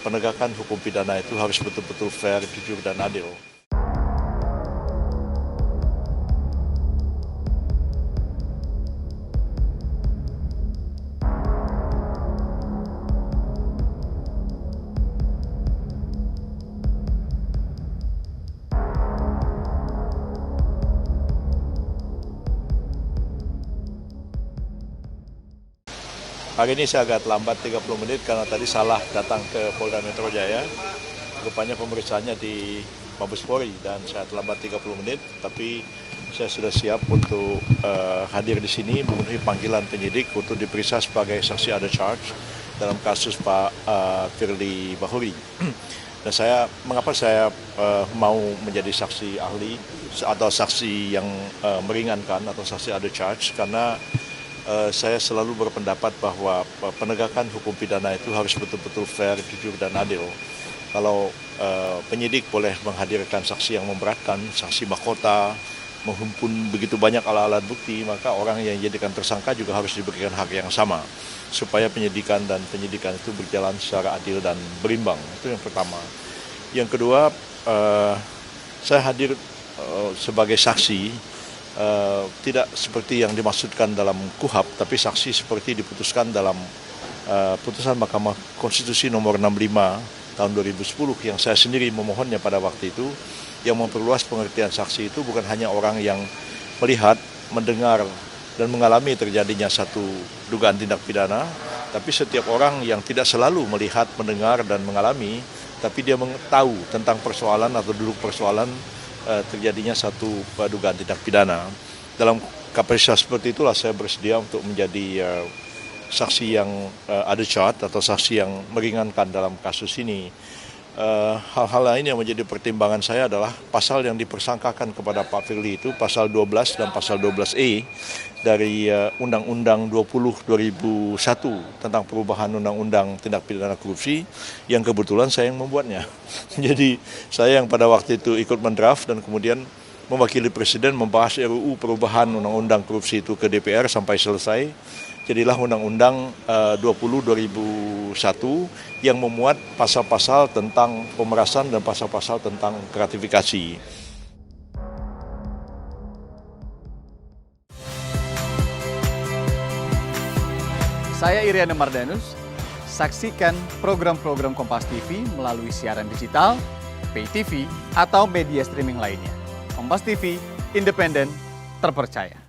Penegakan hukum pidana itu harus betul-betul fair, jujur, dan adil. Hari ini saya agak lambat 30 menit karena tadi salah datang ke Polda Metro Jaya. Rupanya pemeriksaannya di Mabes Polri dan saya terlambat 30 menit, tapi saya sudah siap untuk hadir di sini memenuhi panggilan penyidik untuk diperiksa sebagai saksi ada charge dalam kasus Pak Firly Bahuri. Dan mengapa saya mau menjadi saksi ahli atau saksi yang meringankan atau saksi ada charge, karena saya selalu berpendapat bahwa penegakan hukum pidana itu harus betul-betul fair, jujur, dan adil. Kalau penyidik boleh menghadirkan saksi yang memberatkan, saksi mahkota, menghimpun begitu banyak alat-alat bukti, maka orang yang dijadikan tersangka juga harus diberikan hak yang sama, supaya penyidikan itu berjalan secara adil dan berimbang. Itu yang pertama. Yang kedua, saya hadir sebagai saksi, tidak seperti yang dimaksudkan dalam KUHP, tapi saksi seperti diputuskan dalam putusan Mahkamah Konstitusi nomor 65 tahun 2010 yang saya sendiri memohonnya pada waktu itu, yang memperluas pengertian saksi itu bukan hanya orang yang melihat, mendengar, dan mengalami terjadinya satu dugaan tindak pidana, tapi setiap orang yang tidak selalu melihat, mendengar, dan mengalami, tapi dia tahu tentang persoalan atau duduk persoalan terjadinya satu dugaan tindak pidana. Dalam kapasitas seperti itulah saya bersedia untuk menjadi saksi yang ada charge atau saksi yang meringankan dalam kasus ini. Hal-hal lain yang menjadi pertimbangan saya adalah pasal yang dipersangkakan kepada Pak Firly itu pasal 12 dan pasal 12E dari Undang-Undang 20/2001 tentang perubahan Undang-Undang Tindak Pidana Korupsi, yang kebetulan saya yang membuatnya. Jadi saya yang pada waktu itu ikut mendraft dan kemudian mewakili Presiden membahas RUU perubahan Undang-Undang Korupsi itu ke DPR sampai selesai. Jadilah Undang-Undang 20/2001 yang memuat pasal-pasal tentang pemerasan dan pasal-pasal tentang gratifikasi. Saya Iriana Mardanus. Saksikan program-program Kompas TV melalui siaran digital, pay TV, atau media streaming lainnya. Kompas TV, independen, terpercaya.